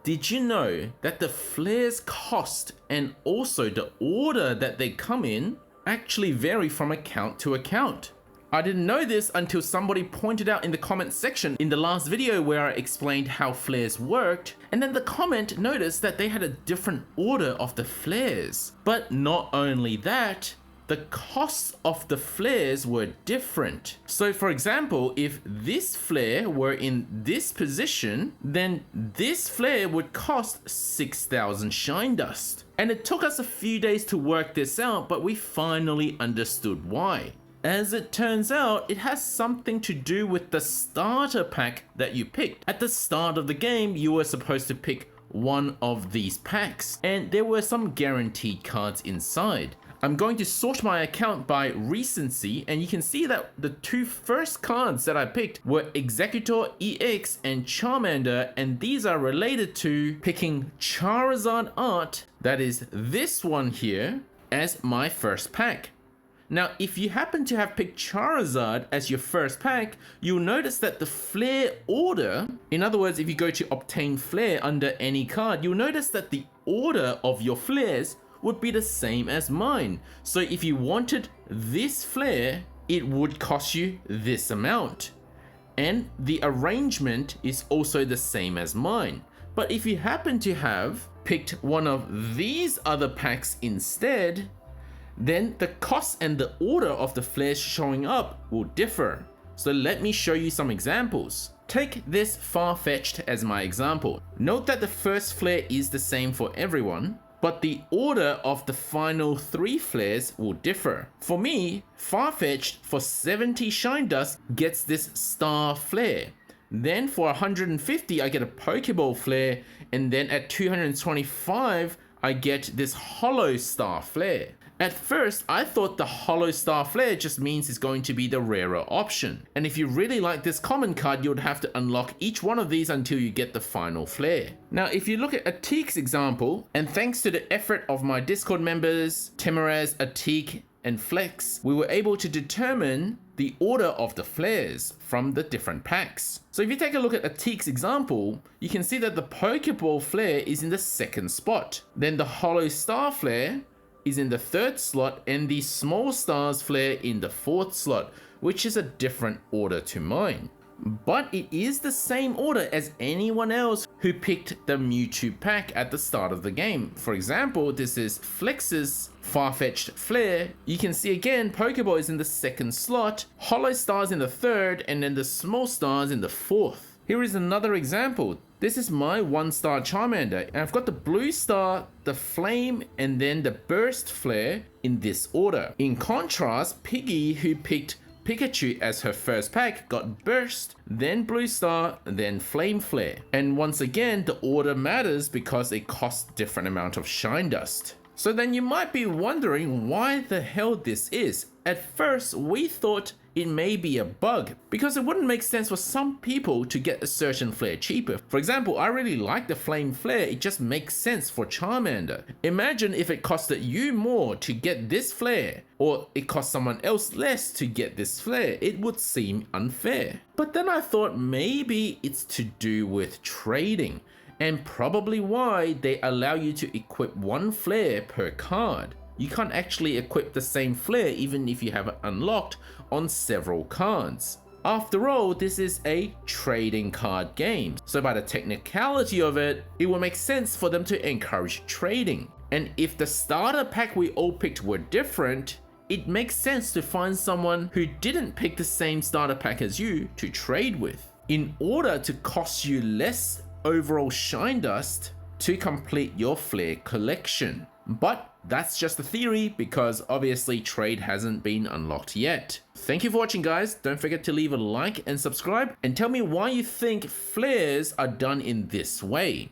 Did you know that the flares cost and also the order that they come in actually vary from account to account? I didn't know this until somebody pointed out in the comment section in the last video where I explained how flares worked, and then the comment noticed that they had a different order of the flares. But not only that, the costs of the flares were different. So for example, if this flare were in this position, then this flare would cost 6,000 shine dust. And it took us a few days to work this out, but we finally understood why. As it turns out, it has something to do with the starter pack that you picked. At the start of the game, you were supposed to pick one of these packs, and there were some guaranteed cards inside. I'm going to sort my account by recency, and you can see that the two first cards that I picked were Executor EX and Charmander, and these are related to picking Charizard Art, that is this one here, as my first pack. Now, if you happen to have picked Charizard as your first pack, you'll notice that the flare order, in other words, if you go to obtain flare under any card, you'll notice that the order of your flares would be the same as mine. So if you wanted this flare, it would cost you this amount. And the arrangement is also the same as mine. But if you happen to have picked one of these other packs instead, then the cost and the order of the flares showing up will differ. So let me show you some examples. Take this Far-Fetched as my example. Note that the first flare is the same for everyone, but the order of the final 3 flares will differ. For me, Far-Fetched for 70 shine dust gets this star flare. Then for 150 I get a Pokeball flare, and then at 225 I get this hollow star flare. At first, I thought the hollow star flare just means it's going to be the rarer option. And if you really like this common card, you would have to unlock each one of these until you get the final flare. Now, if you look at Atik's example, and thanks to the effort of my Discord members, Temaraz, Atik, and Flex, we were able to determine the order of the flares from the different packs. So if you take a look at Atik's example, you can see that the Pokeball flare is in the 2nd spot. Then the hollow star flare is in the 3rd slot, and the small stars flare in the 4th slot, which is a different order to mine. But it is the same order as anyone else who picked the Mewtwo pack at the start of the game. For example, this is Flex's Far-Fetched flare. You can see again, Pokeball is in the 2nd slot, Hollow Stars in the 3rd, and then the small stars in the 4th. Here is another example. This is my 1-star Charmander, and I've got the blue star, the flame, and then the burst flare in this order. In contrast, Piggy, who picked Pikachu as her first pack, got burst, then blue star, then flame flare. And once again, the order matters because it costs different amount of shine dust. So then you might be wondering why the hell this is. At first, we thought it may be a bug, because it wouldn't make sense for some people to get a certain flare cheaper. For example, I really like the flame flare, it just makes sense for Charmander. Imagine if it costed you more to get this flare, or it cost someone else less to get this flare. It would seem unfair. But then I thought maybe it's to do with trading, and probably why they allow you to equip one flare per card. You can't actually equip the same flare even if you have it unlocked on several cards. After all, this is a trading card game, so by the technicality of it, it will make sense for them to encourage trading. And if the starter pack we all picked were different, it makes sense to find someone who didn't pick the same starter pack as you to trade with, in order to cost you less overall shine dust to complete your flare collection. But that's just a theory, because obviously trade hasn't been unlocked yet. Thank you for watching, guys. Don't forget to leave a like and subscribe, and tell me why you think flares are done in this way.